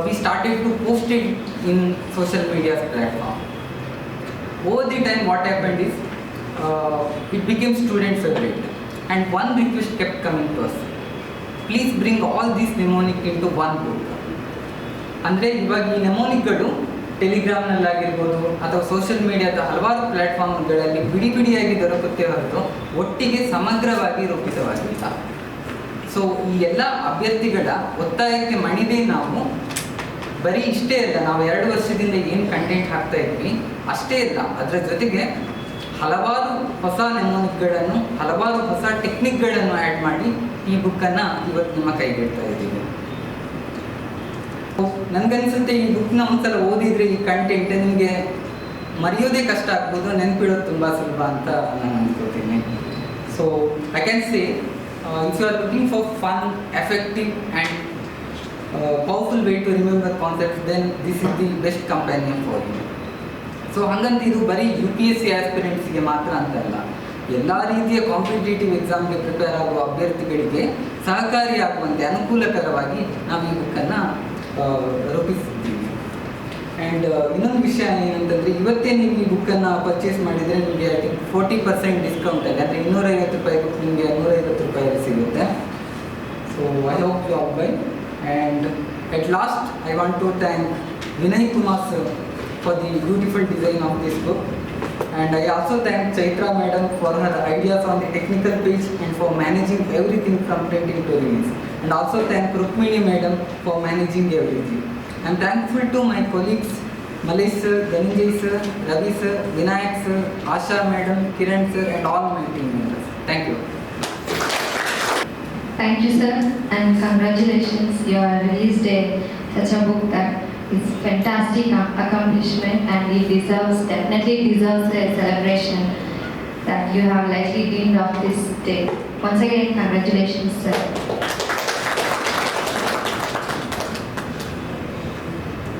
we started to post it in social media platform. Over the time, what happened is, it became student favorite, and one request kept coming to us: please bring all these mnemonics into one book. ಅಂದರೆ ಇವಾಗ ಈ ನೆಮೋನಿಕ್ಗಳು ಟೆಲಿಗ್ರಾಮ್ನಲ್ಲಾಗಿರ್ಬೋದು ಅಥವಾ social ಮೀಡಿಯಾದ ಹಲವಾರು ಪ್ಲ್ಯಾಟ್ಫಾರ್ಮ್ಗಳಲ್ಲಿ ಬಿಡಿ ಬಿಡಿಯಾಗಿ ದೊರಕುತ್ತೆ ಹೊರತು ಒಟ್ಟಿಗೆ ಸಮಗ್ರವಾಗಿ ರೂಪಿತವಾಗಿಲ್ಲ. So ಈ ಎಲ್ಲ ಅಭ್ಯರ್ಥಿಗಳ ಒತ್ತಾಯಕ್ಕೆ ಮಣಿದೇ ನಾವು ಬರೀ ಇಷ್ಟೇ ಅಲ್ಲ, ನಾವು 2 ವರ್ಷದಿಂದ ಏನು ಕಂಟೆಂಟ್ ಹಾಕ್ತಾ ಇದ್ವಿ ಅಷ್ಟೇ ಅಲ್ಲ, ಅದರ ಜೊತೆಗೆ ಹಲವಾರು ಹೊಸ ನೆಮೋನಿಕ್ಗಳನ್ನು, ಹಲವಾರು ಹೊಸ ಟೆಕ್ನಿಕ್ಗಳನ್ನು ಆ್ಯಡ್ ಮಾಡಿ ಈ ಬುಕ್ಕನ್ನು ಇವತ್ತು ನಿಮ್ಮ ಕೈಗಿಡ್ತಾ ಇದ್ದೀವಿ. ನನಗನ್ಸುತ್ತೆ ಈ ಬುಕ್ನ ಒಂದ್ಸಲ ಓದಿದರೆ ಈ ಕಂಟೆಂಟ್ ನಿಮಗೆ ಮರೆಯೋದೇ ಕಷ್ಟ ಆಗ್ಬೋದು, ನೆನಪಿಡೋದು ತುಂಬ ಸುಲಭ ಅಂತ ನಾನು ಅಂದ್ಕೋತೀನಿ. So I can say if you are looking for fun, effective and powerful way to remember concepts, then this is the best companion for you. So ಹಾಗಂತ ಇದು ಬರೀ UPSC ಆಸ್ಪಿರೆಂಟ್ಸ್ಗೆ ಮಾತ್ರ ಅಂತಲ್ಲ, ಎಲ್ಲ ರೀತಿಯ ಕಾಂಪಿಟೇಟಿವ್ ಎಕ್ಸಾಮ್ಗೆ ಪ್ರಿಪೇರ್ ಆಗುವ ಅಭ್ಯರ್ಥಿಗಳಿಗೆ ಸಹಕಾರಿಯಾಗುವಂತೆ ಅನುಕೂಲಕರವಾಗಿ ನಾವು ಈ ಬುಕ್ಕನ್ನು ರೂಪಿಸಿದ್ದೀವಿ. ಆ್ಯಂಡ್ ಇನ್ನೊಂದು ವಿಷಯ ಏನಂತಂದರೆ, ಇವತ್ತೇ ನೀವು ಈ ಬುಕ್ಕನ್ನು ಪರ್ಚೇಸ್ ಮಾಡಿದರೆ ನಿಮಗೆ ಐ ಥಿಂಕ್ 40% ಡಿಸ್ಕೌಂಟಲ್ಲಿ, ಅಂದರೆ 250 ರೂಪಾಯಿ ಬುಕ್ ನಿಮಗೆ 150 ರೂಪಾಯಲ್ಲಿ ಸಿಗುತ್ತೆ. So I hope you all buy. And at last I want to thank Vinay Kumar sir for the beautiful design of this book. And I also thank Chaitra madam for her ideas on the technical page and for managing everything from printing to release. And also thank Rukmini madam for managing everything. I am thankful to my colleagues Malesh sir, Dhananjay sir, Ravi sir, Vinayak sir, Asha madam, Kiran sir and all my team members. Thank you. Thank you, sir, and congratulations. You have released such a book that is fantastic accomplishment, and it definitely deserves a celebration that you have likely dreamed of this day. Once again, congratulations, sir.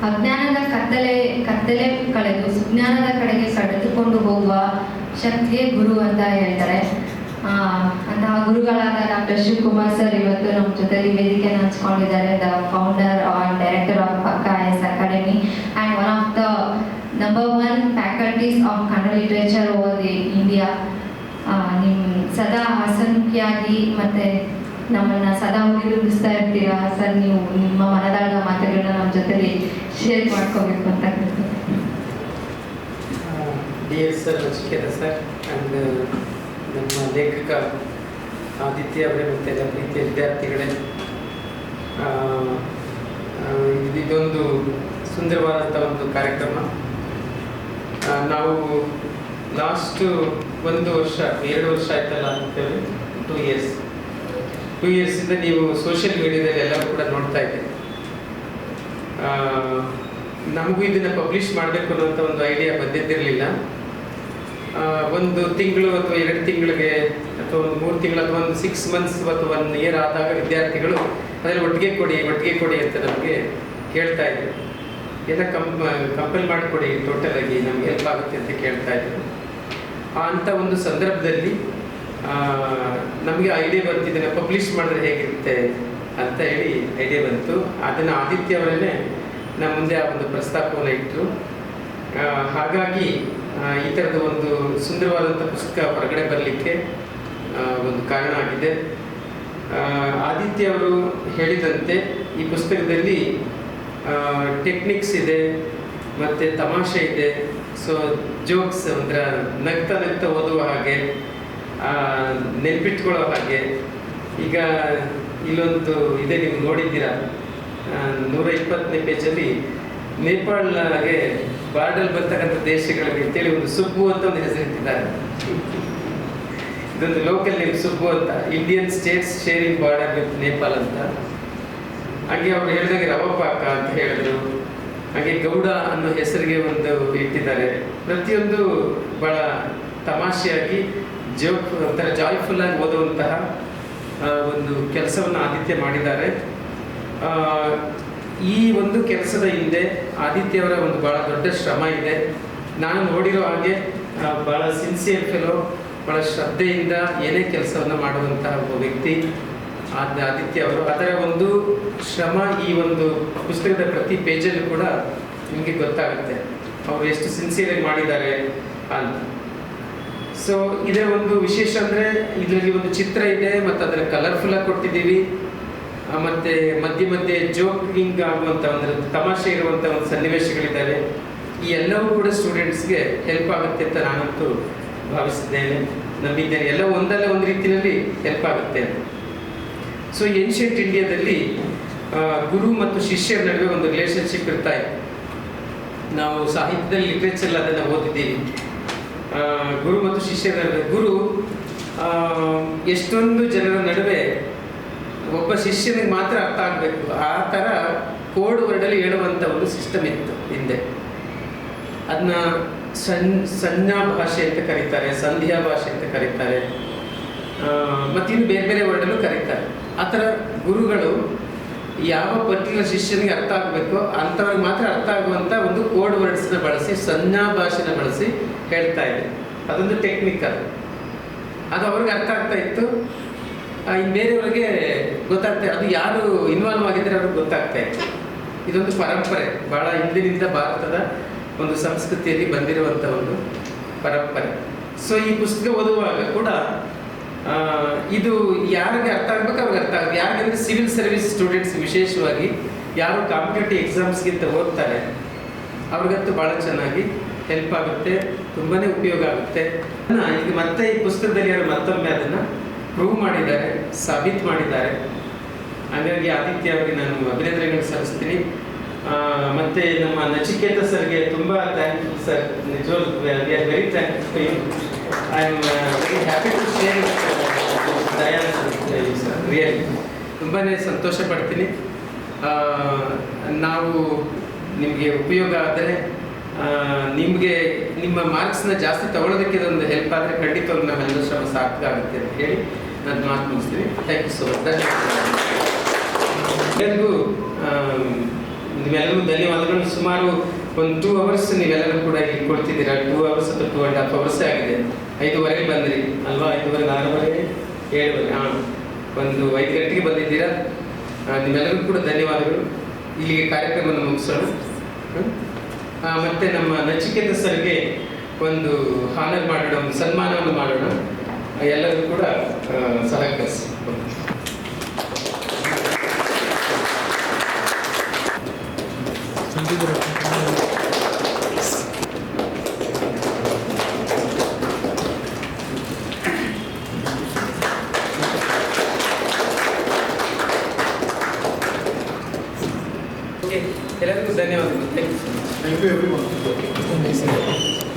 ಅಜ್ಞಾನದ ಕತ್ತಲೆ ಕಳೆದು ಸುಜ್ಞಾನದ ಕಡೆಗೆ ಕಳೆದುಕೊಂಡು ಹೋಗುವ ಶಕ್ತಿಯೇ ಗುರು ಅಂತ ಹೇಳ್ತಾರೆ. ಅಂತಹ ಗುರುಗಳಾದ ಡಾಕ್ಟರ್ ಶಿವಕುಮಾರ್ ಸರ್ ಇವತ್ತು ನಮ್ಮ ಜೊತೆಲಿ ವೇದಿಕೆಯನ್ನು ಹಂಚ್ಕೊಂಡಿದ್ದಾರೆ. The founder and director of Akka IAS Academy and one of the number 1 faculties of Kannada literature over the India. ನಿಮ್ಮ ಸದಾ ಹಸನ್ಮುಖಿಯಾಗಿ ಮತ್ತು ನಮ್ಮನ್ನು ಸದಾ ಹುರಿದುಂಬಿಸ್ತಾ ಇರ್ತೀರಾ ಸರ್. ನೀವು ನಿಮ್ಮ ಮನದಾಳದ ಮಾತುಗಳನ್ನ ನಮ್ಮ ಜೊತೆಲಿ ಶೇರ್ ಮಾಡ್ಕೋಬೇಕು ಅಂತ ಹೇಳ್ತೀನಿ. Dear sir, Nachiketa sir and ನಮ್ಮ ಲೇಖಕ ಆದಿತ್ಯ ಅವರೇ ಮತ್ತು ಎಲ್ಲ ಪ್ರೀತಿಯ ವಿದ್ಯಾರ್ಥಿಗಳೇ, ಇದೊಂದು ಸುಂದರವಾದಂಥ ಒಂದು ಕಾರ್ಯಕ್ರಮ. ನಾವು ಲಾಸ್ಟು 1 ವರ್ಷ 2 ವರ್ಷ ಆಯ್ತಲ್ಲ ಅಂತೇಳಿ 2 ಇಯರ್ಸಿಂದ ನೀವು ಸೋಷಿಯಲ್ ಮೀಡಿಯಾದಲ್ಲಿ ಎಲ್ಲರೂ ಕೂಡ ನೋಡ್ತಾ ಇದ್ದೀವಿ. ನಮಗೂ ಇದನ್ನು ಪಬ್ಲಿಷ್ ಮಾಡಬೇಕು ಅನ್ನೋಂಥ ಒಂದು ಐಡಿಯಾ ಬಂದಿದ್ದಿರಲಿಲ್ಲ. 1 ತಿಂಗಳು ಅಥವಾ 2 ತಿಂಗಳಿಗೆ ಅಥವಾ 3 ತಿಂಗಳು ಅಥವಾ 6 ಮಂತ್ಸ್ ಅಥವಾ 1 ಇಯರ್ ಆದಾಗ ವಿದ್ಯಾರ್ಥಿಗಳು ಅದರಲ್ಲಿ ಒಟ್ಟಿಗೆ ಕೊಡಿ ಅಂತ ನಮಗೆ ಕೇಳ್ತಾ ಇದ್ರು. ಎಲ್ಲ ಕಂಪೇಲ್ ಮಾಡಿಕೊಡಿ, ಟೋಟಲ್ ಆಗಿ ನಮ್ಗೆ ಹೆಲ್ಪ್ ಆಗುತ್ತೆ ಅಂತ ಕೇಳ್ತಾ ಇದ್ರು. ಅಂಥ ಒಂದು ಸಂದರ್ಭದಲ್ಲಿ ನಮಗೆ ಐಡಿಯಾ ಬಂತು, ಇದನ್ನು ಪಬ್ಲಿಷ್ ಮಾಡಿದ್ರೆ ಹೇಗಿರುತ್ತೆ ಅಂತ ಹೇಳಿ ಐಡಿಯಾ ಬಂತು. ಅದನ್ನು ಆದಿತ್ಯ ಅವರೇ ನಮ್ಮ ಮುಂದೆ ಆ ಒಂದು ಪ್ರಸ್ತಾಪವನ್ನು ಇಟ್ಟರು. ಹಾಗಾಗಿ ಈ ಥರದ ಒಂದು ಸುಂದರವಾದಂಥ ಪುಸ್ತಕ ಹೊರಗಡೆ ಬರಲಿಕ್ಕೆ ಒಂದು ಕಾರಣ ಆಗಿದೆ. ಆದಿತ್ಯ ಅವರು ಹೇಳಿದಂತೆ ಈ ಪುಸ್ತಕದಲ್ಲಿ ಟೆಕ್ನಿಕ್ಸ್ ಇದೆ ಮತ್ತು ತಮಾಷೆ ಇದೆ. ಸೊ ಜೋಕ್ಸ್ ಅಂದರೆ ನಗ್ತಾ ಓದುವ ಹಾಗೆ, ನೆನ್ಪಿಟ್ಕೊಳ್ಳೋ ಹಾಗೆ. ಈಗ ಇಲ್ಲೊಂದು ಇದೆ, ನೀವು ನೋಡಿದ್ದೀರಾ, 120ನೇ ಪೇಜಲ್ಲಿ ನೇಪಾಳಗೆ ಬಾರ್ಡರ್ ಬರ್ತಕ್ಕಂಥ ದೇಶಗಳಿಗೆ ಅಂತೇಳಿ ಒಂದು ಸುಬ್ಬು ಅಂತ ಒಂದು ಹೆಸರಿಟ್ಟಿದ್ದಾರೆ. ಇದೊಂದು ಲೋಕಲ್ ನೇಮ್ ಸುಬ್ಬು ಅಂತ, Indian states sharing border with Nepal ಅಂತ. ಹಾಗೆ ಅವ್ರು ಹೇಳಿದಾಗೆ ರವಪಾಕ ಅಂತ ಹೇಳಿದ್ರು. ಹಾಗೆ ಗೌಡ ಅನ್ನೋ ಹೆಸರಿಗೆ ಒಂದು ಇಟ್ಟಿದ್ದಾರೆ. ಪ್ರತಿಯೊಂದು ಬಹಳ ತಮಾಷೆಯಾಗಿ ಒಂಥರ ಜಾಯ್ಫುಲ್ ಆಗಿ ಓದುವಂತಹ ಒಂದು ಕೆಲಸವನ್ನು ಆದಿತ್ಯ ಮಾಡಿದ್ದಾರೆ. ಈ ಒಂದು ಕೆಲಸದ ಹಿಂದೆ ಆದಿತ್ಯವರ ಒಂದು ಬಹಳ ದೊಡ್ಡ ಶ್ರಮ ಇದೆ. ನಾನು ನೋಡಿರೋ ಹಾಗೆ ಬಹಳ ಸಿನ್ಸಿಯರ್ ಫೆಲೋ, ಬಹಳ ಶ್ರದ್ಧೆಯಿಂದ ಏನೇ ಕೆಲಸವನ್ನು ಮಾಡುವಂತಹ ಒಬ್ಬ ವ್ಯಕ್ತಿ ಆದಿತ್ಯ ಅವರು. ಅದರ ಒಂದು ಶ್ರಮ ಈ ಒಂದು ಪುಸ್ತಕದ ಪ್ರತಿ ಪೇಜಲ್ಲೂ ಕೂಡ ನಿಮಗೆ ಗೊತ್ತಾಗುತ್ತೆ ಅವರು ಎಷ್ಟು ಸಿನ್ಸಿಯರಾಗಿ ಮಾಡಿದ್ದಾರೆ ಅಂತ. ಸೊ ಇದರ ಒಂದು ವಿಶೇಷ ಅಂದರೆ ಇದರಲ್ಲಿ ಒಂದು ಚಿತ್ರ ಇದೆ ಮತ್ತು ಅದರ ಕಲರ್ಫುಲ್ಲಾಗಿ ಕೊಟ್ಟಿದ್ದೀವಿ. ಮತ್ತು ಮಧ್ಯೆ ಜೋಕಿಂಗ್ ಆಗುವಂಥ ಅಂದರೆ ತಮಾಷೆ ಇರುವಂಥ ಒಂದು ಸನ್ನಿವೇಶಗಳಿದ್ದಾವೆ. ಈ ಎಲ್ಲವೂ ಕೂಡ ಸ್ಟೂಡೆಂಟ್ಸ್ಗೆ ಹೆಲ್ಪ್ ಆಗುತ್ತೆ ಅಂತ ನಾನಂತೂ ಭಾವಿಸಿದ್ದೇನೆ, ನಂಬಿದ್ದೇನೆ. ಎಲ್ಲ ಒಂದಲ್ಲ ಒಂದು ರೀತಿಯಲ್ಲಿ ಹೆಲ್ಪ್ ಆಗುತ್ತೆ ಅಂತ. ಸೊ ಏನ್ಷಿಯಂಟ್ ಇಂಡಿಯಾದಲ್ಲಿ ಗುರು ಮತ್ತು ಶಿಷ್ಯರ ನಡುವೆ ಒಂದು ರಿಲೇಷನ್ಶಿಪ್ ಇರ್ತಾ ಇದೆ. ನಾವು ಸಾಹಿತ್ಯದಲ್ಲಿ ಲಿಟ್ರೇಚರ್ ಅದನ್ನು ಓದಿದ್ದೀವಿ. ಗುರು ಮತ್ತು ಶಿಷ್ಯರ ನಡುವೆ ಗುರು ಎಷ್ಟೊಂದು ಜನರ ನಡುವೆ ಒಬ್ಬ ಶಿಷ್ಯನಿಗೆ ಮಾತ್ರ ಅರ್ಥ ಆಗಬೇಕು, ಆ ಥರ ಕೋಡ್ ವರ್ಡಲ್ಲಿ ಹೇಳುವಂಥ ಒಂದು ಸಿಸ್ಟಮ್ ಇತ್ತು ಹಿಂದೆ. ಅದನ್ನ ಸಂಜ್ಞಾ ಭಾಷೆ ಅಂತ ಕರೀತಾರೆ, ಸಂಧ್ಯಾ ಭಾಷೆ ಅಂತ ಕರೀತಾರೆ, ಮತ್ತಿನ್ನು ಬೇರೆ ಬೇರೆ ವರ್ಡಲ್ಲೂ ಕರೀತಾರೆ. ಆ ಥರ ಗುರುಗಳು ಯಾವ ಪರ್ಟಿಕ್ಯುಲರ್ ಶಿಷ್ಯನಿಗೆ ಅರ್ಥ ಆಗಬೇಕೋ ಅಂಥವ್ರಿಗೆ ಮಾತ್ರ ಅರ್ಥ ಆಗುವಂಥ ಒಂದು ಕೋಡ್ ವರ್ಡ್ಸ್ನ ಬಳಸಿ, ಸಂಜ್ಞಾ ಭಾಷೆನ ಬಳಸಿ ಹೇಳ್ತಾ ಇದೆ. ಅದೊಂದು ಟೆಕ್ನಿಕ್. ಅದು ಅವ್ರಿಗೆ ಅರ್ಥ ಆಗ್ತಾ ಇತ್ತು, ಇನ್ನು ಬೇರೆಯವ್ರಿಗೆ ಗೊತ್ತಾಗ್ತಾ, ಅದು ಯಾರು ಇನ್ವಾಲ್ವ್ ಆಗಿದ್ರೆ ಅವ್ರಿಗೆ ಗೊತ್ತಾಗ್ತಾ ಇತ್ತು. ಇದೊಂದು ಪರಂಪರೆ, ಭಾಳ ಹಿಂದಿನಿಂದ ಭಾರತದ ಒಂದು ಸಂಸ್ಕೃತಿಯಲ್ಲಿ ಬಂದಿರುವಂಥ ಒಂದು ಪರಂಪರೆ. ಸೊ ಈ ಪುಸ್ತಕ ಓದುವಾಗ ಕೂಡ ಇದು ಯಾರಿಗೆ ಅರ್ಥ ಆಗ್ಬೇಕು ಅವ್ರಿಗೆ ಅರ್ಥ ಆಗುತ್ತೆ. ಯಾರಿಗಂದ್ರೆ ಸಿವಿಲ್ ಸರ್ವಿಸ್ ಸ್ಟೂಡೆಂಟ್ಸ್ ವಿಶೇಷವಾಗಿ ಯಾರು ಕಾಂಪಿಟೇಟಿವ್ ಎಕ್ಸಾಮ್ಸ್ಗಿಂತ ಓದ್ತಾರೆ ಅವ್ರಿಗಂತೂ ಭಾಳ ಚೆನ್ನಾಗಿ ಹೆಲ್ಪ್ ಆಗುತ್ತೆ, ತುಂಬಾ ಉಪಯೋಗ ಆಗುತ್ತೆ. ಈಗ ಮತ್ತೆ ಈ ಪುಸ್ತಕದಲ್ಲಿ ಅವರು ಮತ್ತೊಮ್ಮೆ ಅದನ್ನು ಪ್ರೂವ್ ಮಾಡಿದ್ದಾರೆ, ಸಾಬೀತು ಮಾಡಿದ್ದಾರೆ. ಹಾಗಾಗಿ ಆದಿತ್ಯ ಅವರಿಗೆ ನಾನು ಅಭಿನಂದನೆಗಳನ್ನು ಸಲ್ಲಿಸ್ತೀನಿ. ಮತ್ತು ನಮ್ಮ ನಚಿಕೇತ ಸರ್ಗೆ ತುಂಬ ಥ್ಯಾಂಕ್ಫುಲ್ ಸರ್, ನಿಜವಾಗ್ಲೂ we are very thankful to you. I am very happy to share Dayanand sir, really ತುಂಬಾ ಸಂತೋಷ ಪಡ್ತೀನಿ. ನಾವು ನಿಮಗೆ ಉಪಯೋಗ ಆದರೆ, ನಿಮಗೆ ನಿಮ್ಮ ಮಾರ್ಕ್ಸ್ನ ಜಾಸ್ತಿ ತಗೊಳ್ಳೋದಕ್ಕೆ ಇದೊಂದು ಹೆಲ್ಪ್ ಆದರೆ ಖಂಡಿತವಾಗ್ಲೂ ನಾವೆಲ್ಲರೂ ಶ್ರಮ ಸಾರ್ಥಕ ಆಗುತ್ತೆ ಅಂತ ಹೇಳಿ ನಾನು ಮಾತು ಮುಗಿಸ್ತೀನಿ. Thank you so much. ನೀವೆಲ್ಲರಿಗೂ ಧನ್ಯವಾದಗಳು. ಸುಮಾರು ಒಂದು 2 hours ನೀವೆಲ್ಲರೂ ಕೂಡ ಇಲ್ಲಿ ಕೊಡ್ತಿದ್ದೀರಾ. 2 hours ಅಥವಾ 2.5 hours ಆಗಿದೆ. 5:30 ಬಂದಿರಿ ಅಲ್ವಾ? 5:30, 6:30, 7:00, ಒಂದು 5 ಗಂಟೆಗೆ ಬಂದಿದ್ದೀರಾ. ನಿಮ್ಮೆಲ್ಲರಿಗೂ ಕೂಡ ಧನ್ಯವಾದಗಳು. ಇಲ್ಲಿಗೆ ಕಾರ್ಯಕ್ರಮವನ್ನು ಮುಗಿಸೋಣ. ಮತ್ತೆ ನಮ್ಮ ನಚಿಕೇತ ಸರ್ಗೆ ಒಂದು ಹಾನರ್ ಮಾಡೋಣ, ಒಂದು ಸನ್ಮಾನವನ್ನು ಮಾಡೋಣ. ಎಲ್ಲರೂ ಕೂಡ ಸಹಕರಿಸಿ. ಎಲ್ಲರಿಗೂ ಧನ್ಯವಾದಗಳು. Thank you. Thank you everyone.